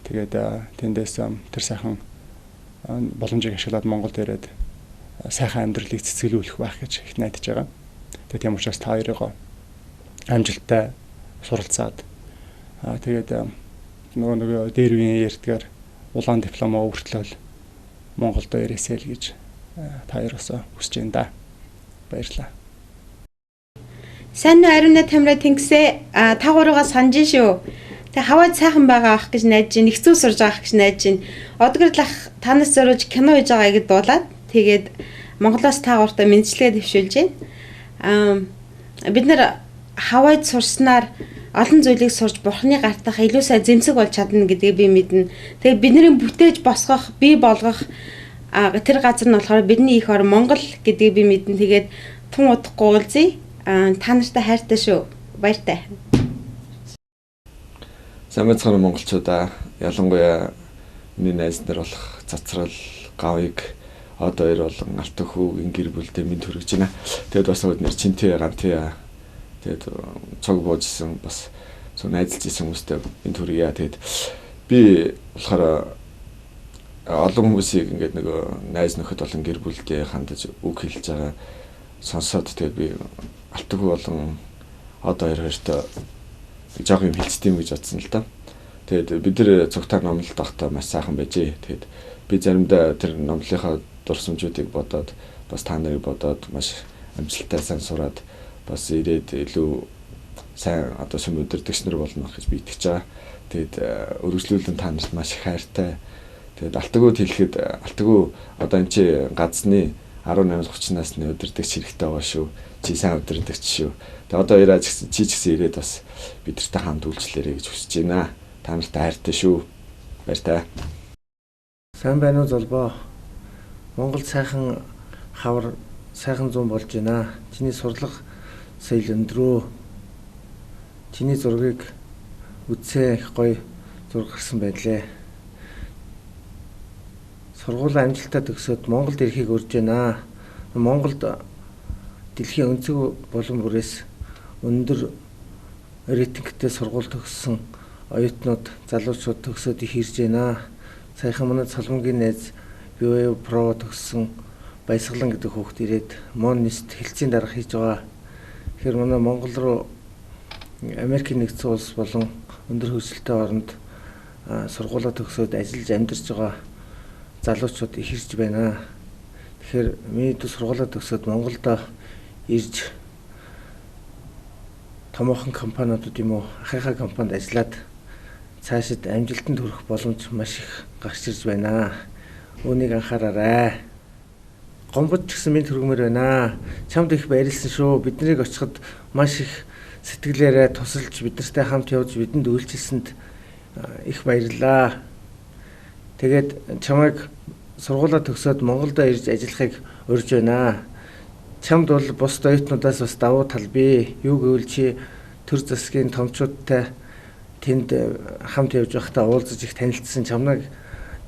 тэгээд тэндээс тэр сайхан боломжийг ашиглаад Монголд ирээд сайхан амьдралыг цэцгэлүүлэх байх гэж их найдаж байгаа. Тэгээд тийм учраас та хоёрыг амжилттай суралцаад тэгээд нөгөө дээр үеийн ярьдгаар улаан дипломоо өртлөөл Монголд ирээсэй л гэж та хоёроос хүсэж байна да. Баярлалаа. Сайн уу ариуна тамираа тэнгисээ та гуруугаа санаж шүү. Тэг хаваад сайхан байгаа ах гэж найдаж байна. Их зүйл сурж байгаа ах гэж найдаж байна. Одгорлах танаас зориулж кино хийж байгаа гэдээ дуулаад тэгээд Монголоос та гуравтаа мэдчилгээ дэвшүүлж байна. Бид нэр хаваад сурснаар олон зүйлийг сурж бурхны гартах илүү сайн зэмсэг болж чадна гэдгийг би мэднэ. Тэгээд бидний бүтээж босгох, бий болгох тэр газар нь болохоор бидний их ор Монгол гэдгийг би мэднэ. Тэгээд тун удахгүй уулзъя. Та нартай хайртай шүү. Баяртай. Сайн байцгаана монголчуудаа. Ялангуяа миний найз нар болох Цацрал, Гавыг одоо хоёр болон Алтан хүүгийн гэр бүлдээ мэд хүргэж байна. Тэгэд бас өдөр Чинтэй, Гантэ тэгэд цог буужсэн бас найзалж исэн хүмүүстэй мэд хүргье. Тэгэд би болохоор олон хүмүүсийг ингээд нөгөө найз нөхөд болон гэр бүлдээ хандаж үг хэлж байгаа сонсоод тэгээд би Алтан хүү болон одоо хоёртой жоох юм хэлцдэм гэж бодсон л да. Тэгээд бид нэр цогтаар номлолт авахдаа маш сайхан байжээ. Тэгээд би заримдаа тэр номлолынхаа дурсамжуудыг бодоод бас та нарыг бодоод маш амжилттай сайн сураад бас ирээд илүү сайн одоо сүм өдөртөгч нар болно гэж би итгэж байгаа. Тэгээд өргөжлүүлэн та нарт маш их хайртай. Тэгээд Алтагууд хэлэхэд Алтагуу одоо энэ чи газны 18-30 насны өдөртөгч хэрэгтэй байгаа шүү. Чи сайн өдөртөгч шүү. Тэгээд одоо ирээд чи ч гэсэн ирээд бас бидэртэй хамт үйлчлээрэй гэж хүсэж байна. Та нартай хайртай шүү. Баяртай. Сайн байна уу золбоо? Монгол сайхан хавар сайхан зүүн болж байна. Чиний сурлага соёл өндрөө. Чиний зургийг үзээ их гоё зураг гарсан байлээ. Сургуулийн амжилттай төгсөөд Монголд ирэхийг урьж байна. Монголд дэлхийн өнцөг болон бүрээс өндөр рейтингтэй сургууль төгссөн оюутнууд, залуучууд төгсөөд их ирж байна. Саяхан манай Солонгогийн найз BOA Pro төгссөн Баясгалан гэдэг хүүхэд ирээд Монист хэлцийн дарга хийж байгаа. Тэгэхээр манай Монгол руу Америкийн нэгдсэн улс болон өндөр хөгжилтэй оронд сургуулаа төгсөөд ажиллаж амьдарч байгаа залуучууд их ирж байна. Тэгэхээр миний сургуулаа төгсөөд Монголд ирж томоохон компаниудад юм уу ахыхаа компанид ажиллаад цаашид амжилтанд хүрэх боломж маш их гарч ирж байна. Үүнийг анхаараарай. Гомбод ч гэсэн минь төргмөр байна. Чамд их баярлсан шүү. Биднийг очиход маш их сэтгэлээрээ тусалж бидэртэй хамт явж бидэнд үйлчилсэнд их баярлалаа. Тэгээд чамайг сургуулаа төгсөөд Монголд ирж ажиллахыг урьж байна. Чамд бол бус оюутнуудаас бас давуу тал бий. Юу гэвэл чи төр засгийн томчуудтай тэнд хамт явж байхдаа уулзаж их танилцсан. Чамнаг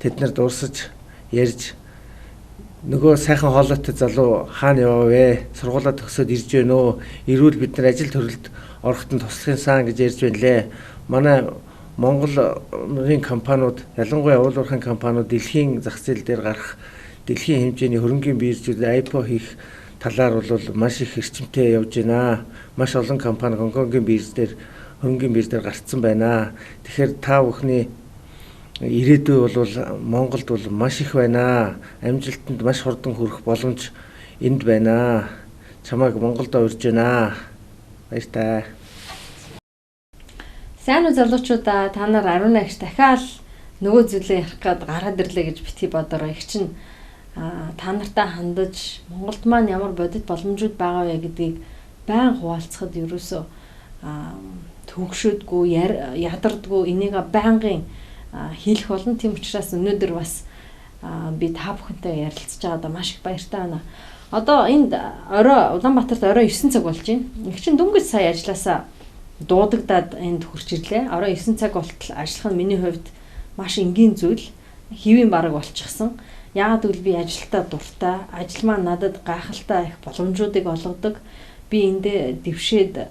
тэд нар дурсаж ярьж нөгөө сайхан хоолойтой залуу хаана яваа вэ? Сургуулаа төгсөөд ирж байна уу? Ирүүл бид нар ажил төрөлд ороход нь туслахын сан гэж ярьж байна лээ. Манай Монголын компаниуд, ялангуяа уул уурхайн компаниуд дэлхийн зах зээл дээр гарах дэлхийн хэмжээний хөрөнгийн биржүүд IPO хийх талаар бол маш их эрчимтэй явж байна. Маш олон компани Гонконгийн бирж дээр хөрөнгийн бирж дээр гарцсан байна. Тэгэхээр та бүхний ирээдүй бол Монголд бол маш их байна. Амжилтанд маш хурдан хүрэх боломж энд байна. Чамайг Монголд урьж байна. Баяртай. Сайн уу залуучуудаа, та нар 18 агш дахиад нөгөө зүйлээ ярих гээд гараад ирлээ гэж битгий бодороо. Их чинь та нартай хандаж Монголд маань ямар бодит боломжууд байгаа вэ гэдгийг байн хуваалцахад ерөөсөө төгшөөдгүй, ядардгүй энийг байнгын хийх болно. Тийм учраас өнөөдөр бас би та бүхэнтэй ярилцж байгаадаа маш их баяртай байна. Одоо энд орой Улаанбаатарт орой 9 цаг болж байна. Их чинь дөнгөж сая ажилласаа дуудагдаад энд хурж ирлээ. Орой 9 цаг болтол ажиллах нь миний хувьд маш энгийн зүйл. Хэвийн бараг болчихсон. Яагаад гэвэл би ажилдаа дуртай, ажил маань надад гайхалтай их боломжуудыг олгодог. би эндээ дэвшээд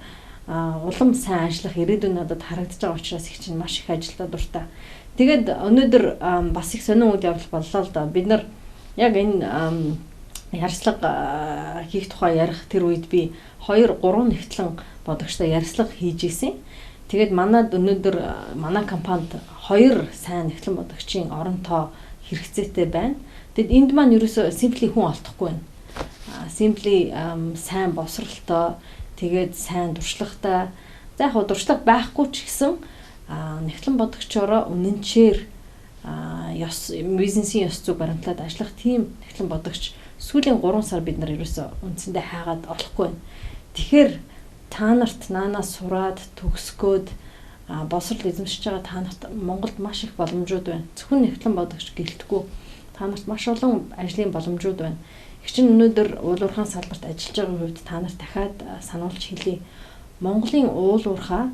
улам сайн ажиллах ирээдүйн надад харагдаж байгаа учраас их чинь маш их ажилдаа дуртай. Тэгээд өнөөдөр бас их сонин үйл явдал боллоо л да. Бид нар яг энэ ярилцлага хийх тухай ярих тэр үед би 2-3 нэгтлэн бодогчтой ярилцлага хийж исэн. Тэгээд манад өнөөдөр манай компанид 2 сайн нэгтлэн бодогчийн оронтоо хэрэгцээтэй байна. Тэгэд энд маань ерөөсөө simply хүн олдохгүй байна. Simply сайн босролтой, тэгээд сайн туршлагатай. За яг туршлага байхгүй ч гэсэн нэгтлэн бодогчороо үнэнчээр бизнесийн ёс зүйг баримтлаад ажиллах тийм нэгтлэн бодогч сүүлийн 3 сар бид нар ерөөсөө үндсэндээ хайгаад олохгүй байна. Тэгэхээр та нарт наанаас сураад төгсгөөд босрол эзэмшиж байгаа та нарт Монголд маш их боломжууд байна. Зөвхөн нэгтлэн бодогч гэлтгүй та нарт маш олон ажлын боломжууд байна. Их чинь өнөөдөр уул уурхайн салбарт ажиллаж байгаа хувьд та нарт дахиад сануулж хэлье. Монголын уул уурхай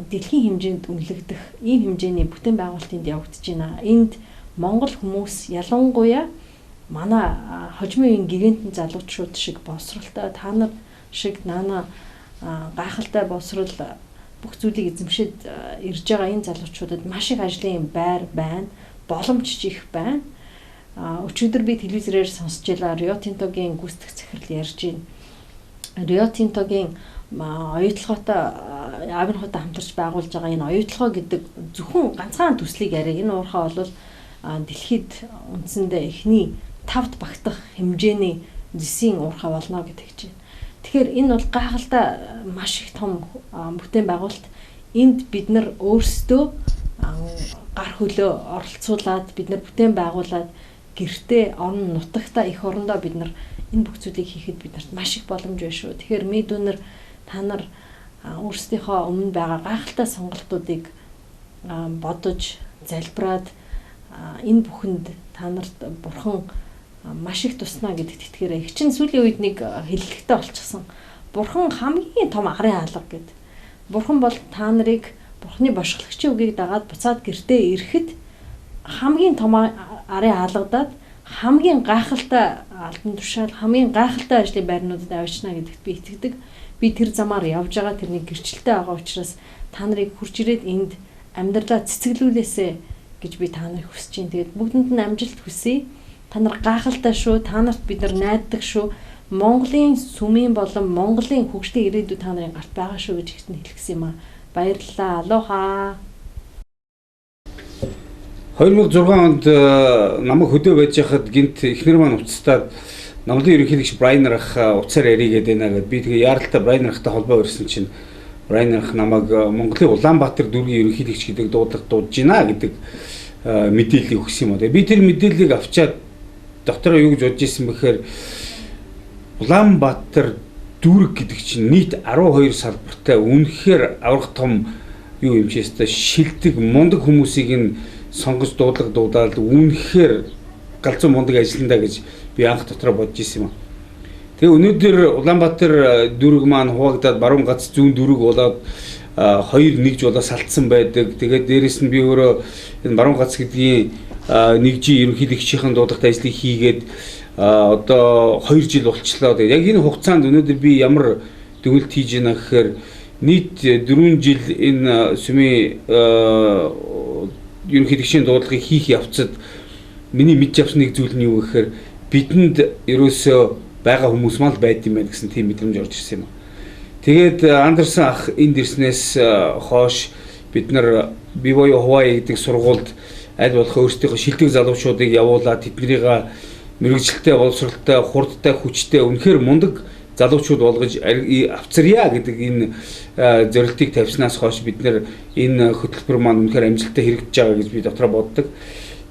дэлхийн хэмжээнд үнэлэгдэх ийм хэмжээний бүтээн байгуулалтанд явагдаж байна. Энд Монгол хүмүүс ялангуяа манай хожим үеийн гигантын залуучууд шиг босролтой та нар шиг наана гайхалтай босрол бүх зүйлийг эзэмшиж ирж байгаа энэ залуучуудад маш их ажлын байр байна, боломж их байна. Өчигдөр би телевизээр сонсч байлаа Rio Tinto-гийн гүйцэтгэх захирал ярьж байна. Rio Tinto-гийн оюутлогоотой Авинхуудаа хамтарч байгуулж байгаа энэ оюутлогоо гэдэг зөвхөн ганцхан төслийг яриа. Энэ уурхай бол дэлхийд үндсэндээ эхний 5-т багтах хэмжээний зэсийн уурхай болно гэдэг чинь. Тэгэхээр энэ бол гайхалтай маш их том бүтээн байгуулалт. Энд бид нар өөрсдөө гар хөлөө оролцуулаад бид нар бүтээн байгуулад гэртээ орон нутагтаа их орондоо бид нар энэ бүх зүйлийг хийхэд биднэрт маш их боломж байна шүү. Тэгэхээр мэдүүнэр та нар өөрсдийнхөө өмнө байгаа гайхалтай сонголтуудыг бодож залбираад энэ бүхэнд та нарт бурхан маш их туснаа гэдэгт итгээрэй. Их чинь сүүлийн үед нэг хэллэгтэй болчихсон. Бурхан хамгийн том арын хаалга гэд. Бурхан бол та нарыг бурханы бошголагчийн үгийг дагаад буцаад гэртээ ирэхэд хамгийн том арын хаалгадаад хамгийн гайхалтай албан тушаал, хамгийн гайхалтай ажлын байрнуудад авчна гэдэгт би итгэдэг. Би тэр замаар явж байгаа тэрний гэрчлэлтэй байгаа учраас та нарыг хурж ирээд энд амьдралаа цэцгэлүүлээсэ гэж би та нарыг хүсэж байна. Тэгээд бүгдэнд нь амжилт хүсье. Та нар гайхалтай шүү. Та нарт бид нар найддаг шүү. Монголын сүмийн болон Монголын хөгжлийн ирээдүй та нарын гарт байгаа шүү гэж ихтэн хэлсэн юм аа. Баярлалаа. Алоха. 2006 онд намайг хөдөө байж хахад гинт эхнэр маань уцтаад намлын ерөнхийлөгч Брайнерах уцаар яригээд байна гэд би тэгээ яаралтай Брайнерахтай холбоо өрсөн чинь Брайнерах намайг Монголын Улаанбаатар дүүргийн ерөнхийлөгч гэдэг дуудлагад дуудаж байна гэдэг мэдээллийг өгсөн юм аа. Би тэр мэдээллийг авчаад дотороо юу гэж бодож ирсэн бэхээр Улаанбаатар дүүрэг гэдэг чинь нийт 12 салбартай үнэхээр аврах том юу юм чи өстой шилдэг мундаг хүмүүсийг нь сонгож дуудлага дуудаад үнэхээр галзуу мундаг ажиллана гэж би анх дотроо бодож ирсэн юм. Тэгээ өнөөдөр Улаанбаатар дүүрэг маань хуваагдаад баруун гац зүүн дүүрэг болоод хоёр нэгж болоо салтсан байдаг. Тэгээд дээрэс нь би өөрөө энэ баруун гац гэдгийн нэгжийн ерөнхийлөгчийн дуудлагатай ажлыг хийгээд одоо 2 жил болчихлоо. Тэгээд яг энэ хугацаанд өнөөдөр би ямар төгөлт хийж байна гэхээр нийт 4 жил энэ сүмийн ерөнхийлөгчийн дуудлагыг хийх явцад миний мэдж авсан нэг зүйл нь юу гэхээр бидэнд ерөөсөө байгаа хүмүүс мал байд юм байна гэсэн тийм мэдрэмж орж ирсэн юм. Тэгээд Андерсон ах энд ирснээс хойш бид нар бие боё Хавай гэдэг сургуульд аль болох өөрсдийнхөө шилдэг залуучуудыг явуулаад тэднийг мэрэгжилтэй, боловсролтой, хурдтай, хүчтэй, үнэхээр мундаг залуучууд болгож авцарья гэдэг энэ зорилтыг тавьснаас хойш бид нэр энэ хөтөлбөр маань үнэхээр амжилттай хэрэгжиж байгаа гэж би дотроо боддог.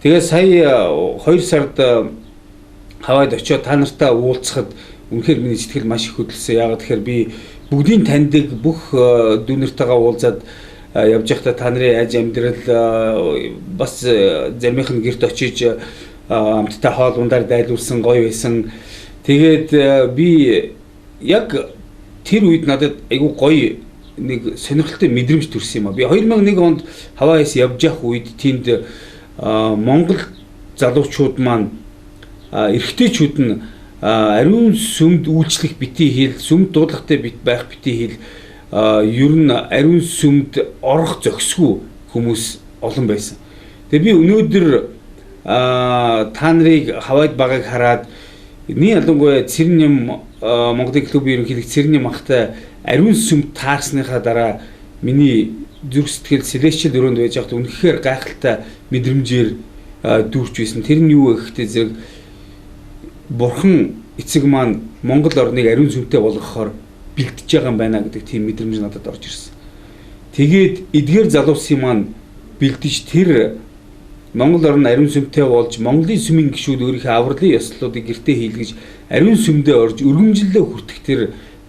Тэгээд сая 2 сард Хавайд очиод та нартай уулзахад үнэхээр миний сэтгэл маш их хөдөлсөн. Яагаад тэгэхээр би бүгдийн таньдаг бүх дүүнэртэйгээ уулзаад явж байхдаа та нарын аж амьдрал бас заримийнх нь гэрт очиж амттай хоол ундаар дайлуулсан гоё байсан. Тэгээд би яг тэр үед надад айгүй гоё нэг сонирхолтой мэдрэмж төрсөн юм а. Би 2001 онд Хавайс явж явах үед тэнд Монгол залуучууд маань эрэгтэйчүүд нь ариун сүмд үйлчлэх битгий хэл, сүмд дуудлагатай байх битгий хэл ер нь ариун сүмд орох зохисгүй хүмүүс олон байсан. Тэгээ би өнөөдөр та нарыг Хавайд багыг хараад нэг ялангуяа Цэрнэм Монголын клубын ерөнхийлөгч Цэрнэм ахтай ариун сүмд таарсныхаа дараа миний зүрх сэтгэл Celestial өрөөнд байж байхад үнэхээр гайхалтай мэдрэмжээр дүүрч байсан. Тэр нь юу гэхдээ зэрэг Бурхан эцэг маань Монгол орныг ариун сүмтэй болгохоор бэлтэж байгаа юм байна гэдэг тийм мэдрэмж надад орж ирсэн. Тэгээд эдгээр залуусын маань бэлдэж тэр Монгол орн ариун сүмтэй болж Монголын сүмийн гишүүд өөрийнхөө авралын ёслолуудыг гэртээ хийлгэж ариун сүмдээ орж өргөмжлөлөө хүртэх тэр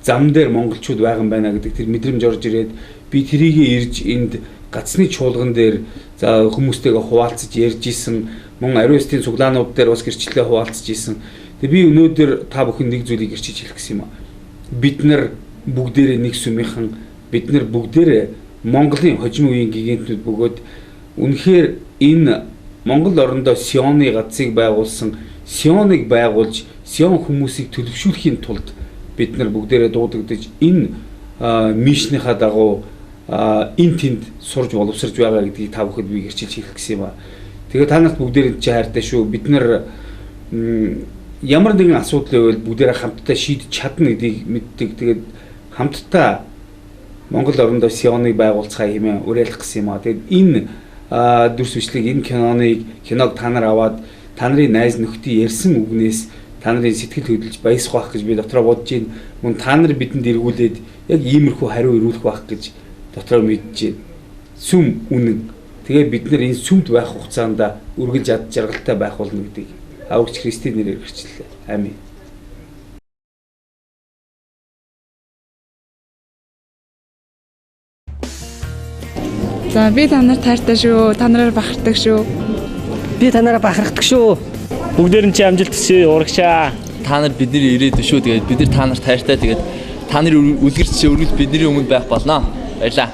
зам дээр монголчууд байгаа юм байна гэдэг тэр мэдрэмж орж ирээд би тэрийг ирж энд гацсны чуулган дээр за хүмүүстэйгээ хуваалцаж ярьж исэн, мөн ариун эсдийн цуглаанууд дээр бас гэрчлэлээ хуваалцаж исэн. Тэгээ би өнөөдөр та бүхэн нэг зүйлийг ирчиж хэлэх гэсэн юм аа. Бид нар бүгдээрээ нэг сүмийнхэн, бид нар бүгдээрээ Монголын хожим үеийн гигантнууд бөгөөд үнэхээр энэ Монгол орондоо Сионы газрыг байгуулсан, Сионыг байгуулж, Сион хүмүүсийг төлөвшүүлэхийн тулд бид нар бүгдээрээ дуудагдж энэ мишнийхаа дагуу энэ тэнд сурж боловсрж байгаа гэдгийг та бүхэд би гэрчилж хэлэх гэсэн юм аа. Тэгээ та нарт бүгдээрээ чи хайртай шүү. Бид нар ямар нэгэн асуудал байвал бүгдээрээ хамтдаа шийдэж чадна гэдгийг мэддэг. Тэгээд хамтдаа Монгол орондоо Сионыг байгуулцгаая хэмээн уриалах гэсэн юм аа. Тэгээд энэ дүрс бичлэг, энэ киног та нар аваад та нарын найз нөхдийн ярьсан үгнээс та нарын сэтгэл хөдлөж баясах байх гэж би дотроо бодож байна. Мөн та нар бидэнд эргүүлээд яг иймэрхүү хариу ирүүлэх байх гэж дотроо мэдэж байна. Сүм үнэн. Тэгээ бид нар энэ сүмд байх хугацаанд үргэлж ад жаргалтай байх болно гэдгийг Аврагч Христийн нэрээр гэрчлэлээ. Амин. За би та нарт хайртай шүү. Та нараар бахархдаг шүү. Би та нараа бахархдаг шүү. Бүгдээр нь чи амжилт хүсье урагшаа. Та нар бидний ирээдүй шүү. Тэгээд бид нар та нарт хайртай. Тэгээд та нарын үлгэрч өргөл бидний өмнө байх болно. Баярлаа.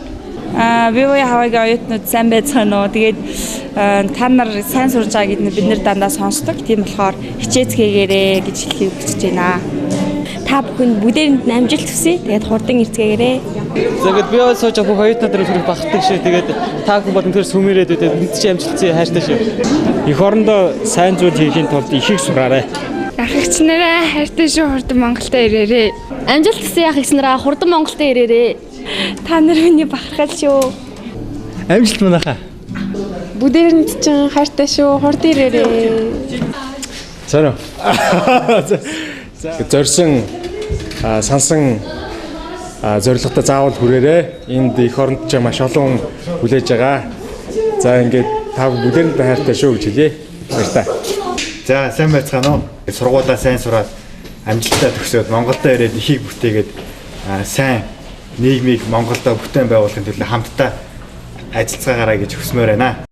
Би Хавайгийн оюутнууд сайн байцгаана уу. Тэгээд та нар сайн сурж байгаа гэдээ бид нэр дандаа сонсдог. Тийм болохоор хичээцгээгээрэй гэж хэлхийг хүсэж байна. Та бүхэнд бүгдээрэнд амжилт хүсье. Тэгээд хурдан ирцгээгээрэй. Тэгээд би сууж байгаа бүх оюутнууд төрөв багтдаг шүү. Тэгээд та бүхэн болон тэр сүмээрээд бид чи амжилттай хайртай шүү. Эх орондоо сайн зүйл хийхийн тулд ихийг сураарай. Ах эгч нараа хайртай шүү. Хурдан Монголд ирээрэй. Амжилт хүсье ах эгч нараа хурдан Монголд ирээрэй. Та нар миний бахархал шүү. Амжилт манайхаа. Бүгдээрэнд чинь хайртай шүү. Хурдан ирээрэй. Царай. Зорьсон сансан зорилготой заавал хүрээрээ. Энд эх оронд ч маш олон хүлээж байгаа. За ингээд та бүгдээрэнд хайртай шүү гэж хэлье. Баярлалаа. За сайн байцгаана уу. Сургуулаа сайн сураад амжилттай төгсөөд Монголдо ирээд ихийг бүтээгээд сайн нийгмийг Монголдо бүтээн байгуулахын төлөө хамтдаа ажиллацгаагаараа гэж хүсмээр байна.